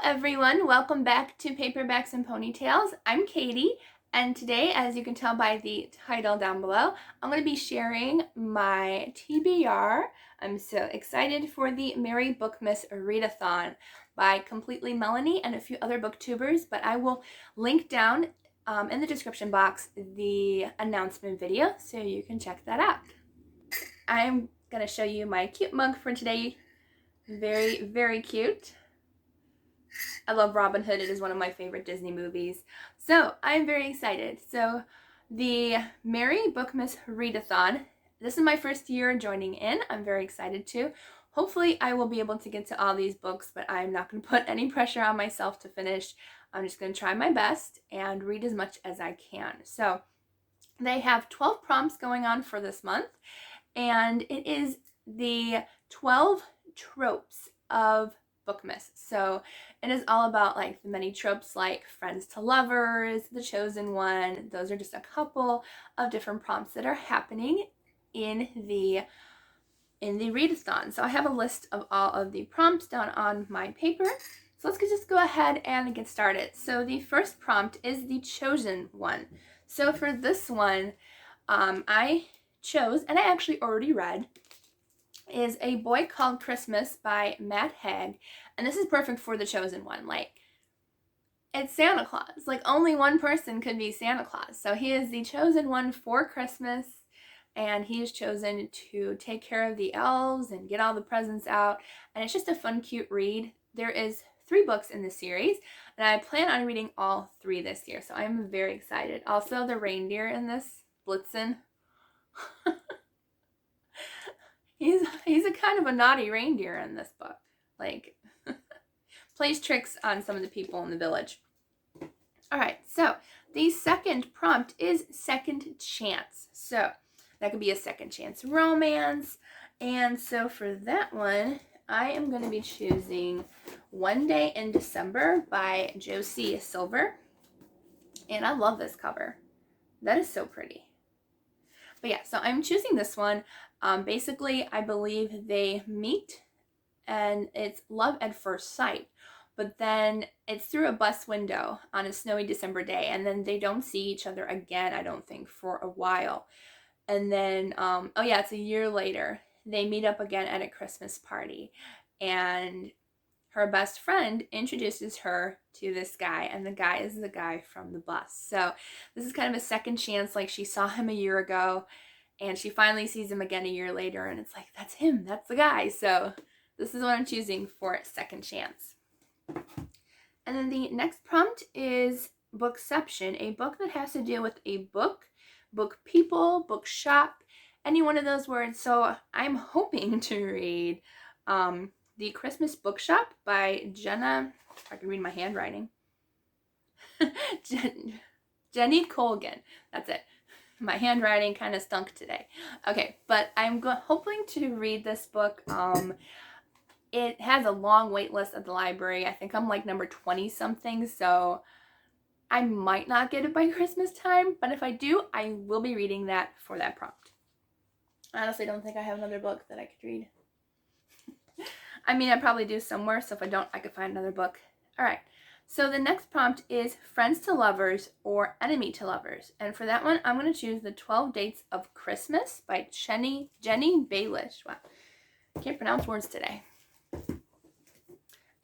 everyone, welcome back to Paperbacks and Ponytails. I'm Katie, and today, as you can tell by the title down below, I'm going to be sharing my TBR. I'm so excited for the Merry Bookmas Readathon by Completely Melanie and a few other booktubers, but I will link down in the description box the announcement video so you can check that out. I'm going to show you my cute mug for today. Very, very cute. I love Robin Hood. It is one of my favorite Disney movies. So I'm very excited. So the Merry Bookmas Readathon, this is my first year joining in. I'm very excited too. Hopefully I will be able to get to all these books, but I'm not going to put any pressure on myself to finish. I'm just going to try my best and read as much as I can. So they have 12 prompts going on for this month, and it is the 12 tropes of Bookmas. So it is all about like the many tropes like friends to lovers, the chosen one. Those are just a couple of different prompts that are happening in the readathon. So I have a list of all of the prompts down on my paper. So let's just go ahead and get started. So the first prompt is the chosen one. So for this one, I chose, and I actually already read, is A Boy Called Christmas by Matt Haig. And this is perfect for the chosen one. Like, it's Santa Claus. Like, only one person could be Santa Claus. So he is the chosen one for Christmas, and he is chosen to take care of the elves and get all the presents out. And it's just a fun, cute read. There is 3 books in the series, and I plan on reading all 3 this year. So I'm very excited. Also, the reindeer in this, Blitzen. He's a kind of a naughty reindeer in this book. Like, plays tricks on some of the people in the village. Alright, so the second prompt is second chance. So that could be a second chance romance. And so for that one, I am going to be choosing One Day in December by Josie Silver. And I love this cover. That is so pretty. But yeah, so I'm choosing this one. Basically, I believe they meet and it's love at first sight. But then it's through a bus window on a snowy December day. And then they don't see each other again, I don't think, for a while. And then, oh yeah, it's a year later. They meet up again at a Christmas party. And her best friend introduces her to this guy. And the guy is the guy from the bus. So this is kind of a second chance. Like, she saw him a year ago. And she finally sees him again a year later. And it's like, that's him. That's the guy. So this is what I'm choosing for second chance. And then the next prompt is Bookception, a book that has to do with a book, book people, book shop, any one of those words. So I'm hoping to read The Christmas Bookshop by Jenna, if I can read my handwriting, Jenny Colgan. That's it. My handwriting kind of stunk today. Okay, but I'm hoping to read this book. It has a long wait list at the library. I think I'm like number 20 something, so I might not get it by Christmas time, but if I do, I will be reading that for that prompt. I honestly don't think I have another book that I could read. I mean, I probably do somewhere, so if I don't, I could find another book. All right. So the next prompt is Friends to Lovers or Enemy to Lovers. And for that one, I'm going to choose The 12 Dates of Christmas by Jenny Baelish. Wow. I can't pronounce words today.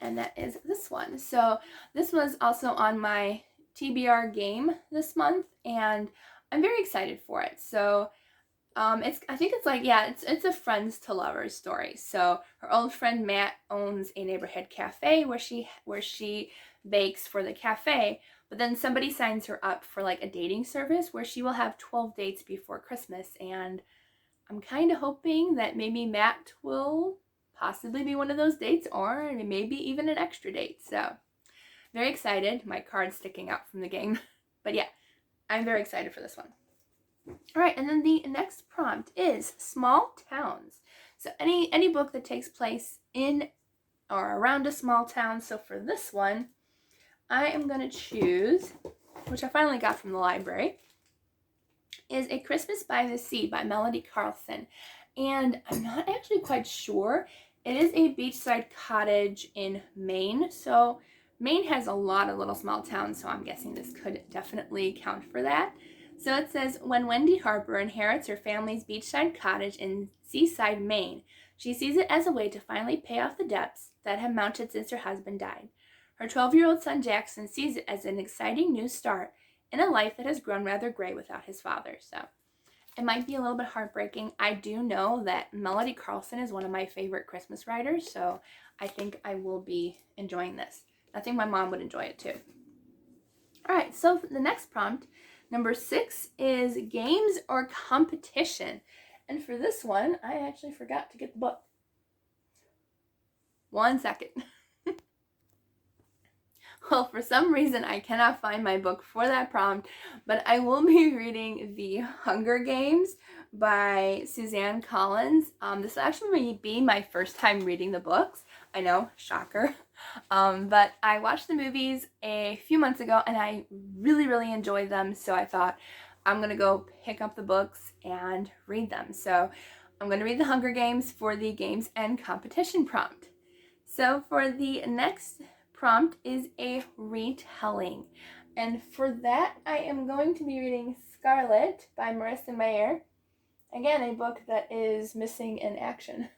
And that is this one. So this was also on my TBR game this month, and I'm very excited for it. So I think it's like, yeah, it's a friends to lovers story. So her old friend Matt owns a neighborhood cafe where she bakes for the cafe, but then somebody signs her up for like a dating service where she will have 12 dates before Christmas, and I'm kind of hoping that maybe Matt will possibly be one of those dates, or maybe even an extra date. So very excited. My card's sticking out from the game. But yeah, I'm very excited for this one. All right, and then the next prompt is small towns. So any book that takes place in or around a small town. So for this one, I am going to choose, which I finally got from the library, is A Christmas by the Sea by Melanie Carlson. And I'm not actually quite sure. It is a beachside cottage in Maine, so Maine has a lot of little small towns, so I'm guessing this could definitely count for that. So it says, when Wendy Harper inherits her family's beachside cottage in Seaside, Maine, she sees it as a way to finally pay off the debts that have mounted since her husband died. Her 12-year-old son Jackson sees it as an exciting new start in a life that has grown rather gray without his father. So it might be a little bit heartbreaking. I do know that Melanie Carlson is one of my favorite Christmas writers, so I think I will be enjoying this. I think my mom would enjoy it too. All right, so the next prompt, number 6, is games or competition. And for this one, I actually forgot to get the book. 1 second. Well, for some reason, I cannot find my book for that prompt, but I will be reading The Hunger Games by Suzanne Collins. This will actually be my first time reading the books. I know, shocker. But I watched the movies a few months ago, and I really enjoyed them, so I thought I'm going to go pick up the books and read them. So I'm going to read The Hunger Games for the games and competition prompt. So for the next prompt is a retelling, and for that I am going to be reading Scarlet by Marissa Meyer. Again, a book that is missing in action.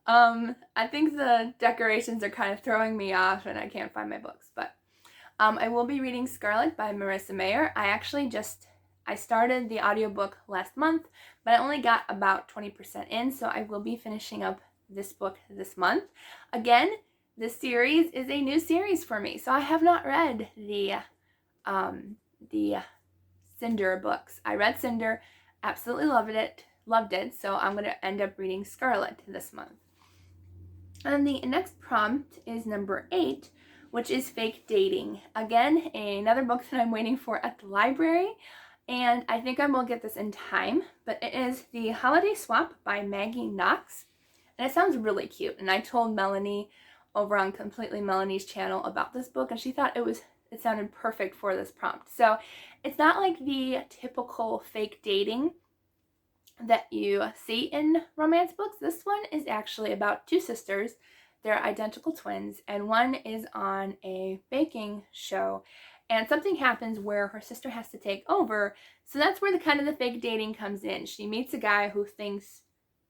I think the decorations are kind of throwing me off and I can't find my books, but I will be reading Scarlet by Marissa Meyer. I started the audiobook last month, but I only got about 20% in, so I will be finishing up this book this month. Again, this series is a new series for me, so I have not read the Cinder books. I read Cinder, absolutely loved it, so I'm going to end up reading Scarlet this month. And the next prompt is number 8, which is Fake Dating. Again, another book that I'm waiting for at the library, and I think I will get this in time, but it is The Holiday Swap by Maggie Knox, and it sounds really cute, and I told Melanie over on Completely Melanie's channel about this book, and she thought it sounded perfect for this prompt. So it's not like the typical fake dating that you see in romance books. This one is actually about 2 sisters. They're identical twins, and one is on a baking show, and something happens where her sister has to take over. So that's where the fake dating comes in. She meets a guy who thinks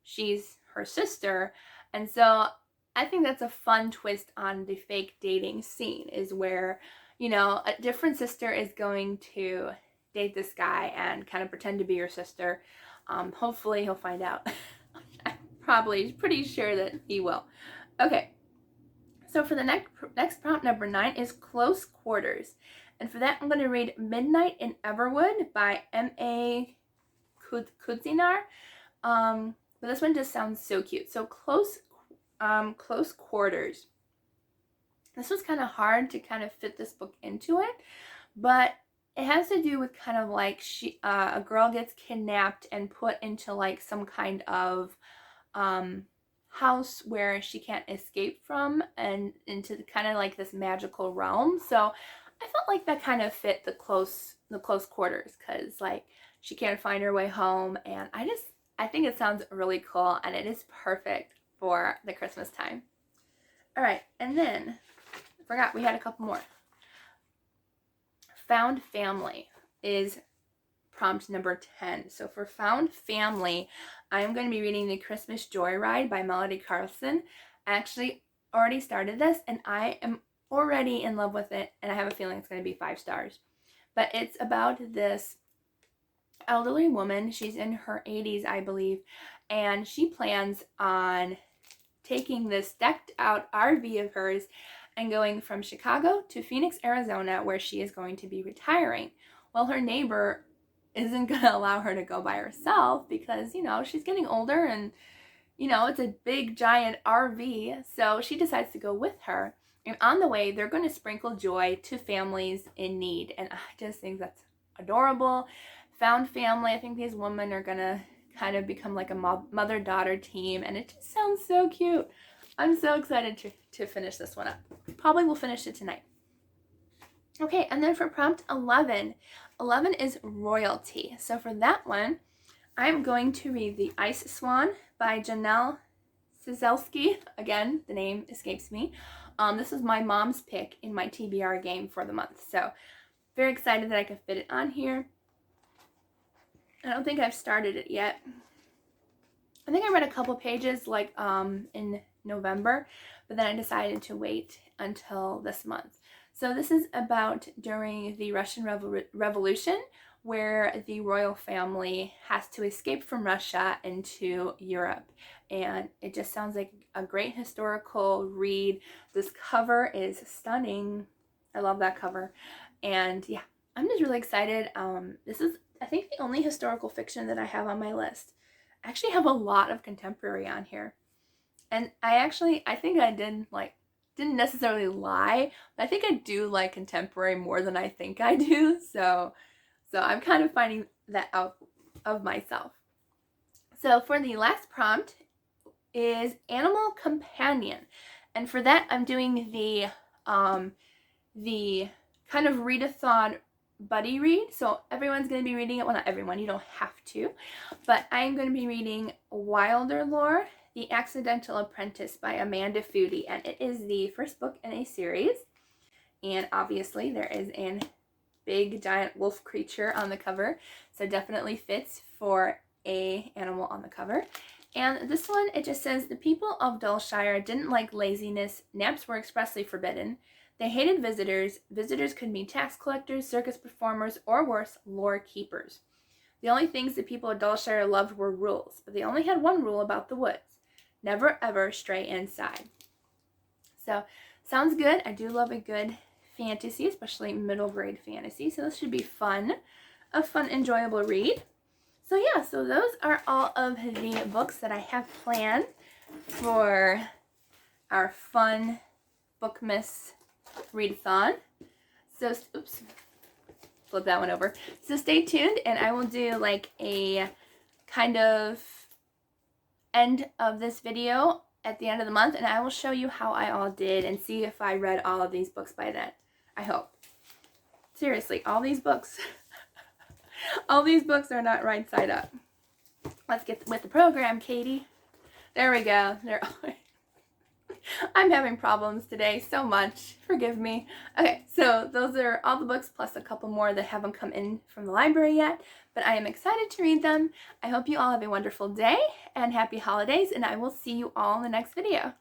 she's her sister, and so I think that's a fun twist on the fake dating scene, is where, a different sister is going to date this guy and kind of pretend to be your sister. Hopefully he'll find out. I'm probably pretty sure that he will. Okay, so for the next prompt, number 9, is Close Quarters. And for that, I'm going to read Midnight in Everwood by M.A. Kudzinar. But this one just sounds so cute. So Close Quarters. This was kind of hard to kind of fit this book into it, but it has to do with kind of like a girl gets kidnapped and put into like some kind of house where she can't escape from, and into kind of like this magical realm. So I felt like that kind of fit the close quarters, because like she can't find her way home, and I think it sounds really cool, and it is perfect for the Christmas time. All right, and then I forgot we had a couple more. Found Family is prompt number 10. So for Found Family, I'm going to be reading The Christmas Joyride by Melanie Carlson. I actually already started this, and I am already in love with it, and I have a feeling it's going to be 5 stars. But it's about this elderly woman. She's in her 80s, I believe, and she plans on taking this decked out RV of hers and going from Chicago to Phoenix, Arizona, where she is going to be retiring. Well, her neighbor isn't going to allow her to go by herself because, she's getting older, and, it's a big, giant RV. So she decides to go with her. And on the way, they're going to sprinkle joy to families in need. And I just think that's adorable. Found Family, I think these women are going to kind of become like a mother-daughter team. And it just sounds so cute. I'm so excited to finish this one up. Probably will finish it tonight. Okay, and then for prompt 11 is Royalty. So for that one, I'm going to read The Ice Swan by Janelle Cizelski. Again, the name escapes me. This is my mom's pick in my TBR game for the month. So very excited that I could fit it on here. I don't think I've started it yet. I think I read a couple pages like in November, but then I decided to wait until this month. So this is about during the Russian Revolution, where the royal family has to escape from Russia into Europe. And it just sounds like a great historical read. This cover is stunning. I love that cover. And yeah, I'm just really excited. This is, I think, the only historical fiction that I have on my list. I actually have a lot of contemporary on here. And I think I didn't necessarily lie, but I think I do like contemporary more than I think I do. So I'm kind of finding that out of myself. So for the last prompt is animal companion. And for that, I'm doing the kind of readathon buddy read. So everyone's going to be reading it. Well, not everyone, you don't have to. But I'm going to be reading Wilder Lore, The Accidental Apprentice by Amanda Foody. And it is the first book in a series. And obviously there is a big giant wolf creature on the cover. So definitely fits for a animal on the cover. And this one, it just says, the people of Dullshire didn't like laziness. Naps were expressly forbidden. They hated visitors. Visitors could be tax collectors, circus performers, or worse, lore keepers. The only things the people of Dullshire loved were rules, but they only had one rule about the woods. Never ever stray inside. So, sounds good. I do love a good fantasy, especially middle grade fantasy. So this should be fun. A fun, enjoyable read. So yeah, so those are all of the books that I have planned for our fun Bookmas Readathon. So, oops, flip that one over. So stay tuned, and I will do like a kind of end of this video at the end of the month, and I will show you how I all did and see if I read all of these books by then. I hope. Seriously, all these books. All these books are not right side up. Let's get with the program, Katie. There we go. I'm having problems today so much. Forgive me. Okay, so those are all the books plus a couple more that haven't come in from the library yet, but I am excited to read them. I hope you all have a wonderful day and happy holidays, and I will see you all in the next video.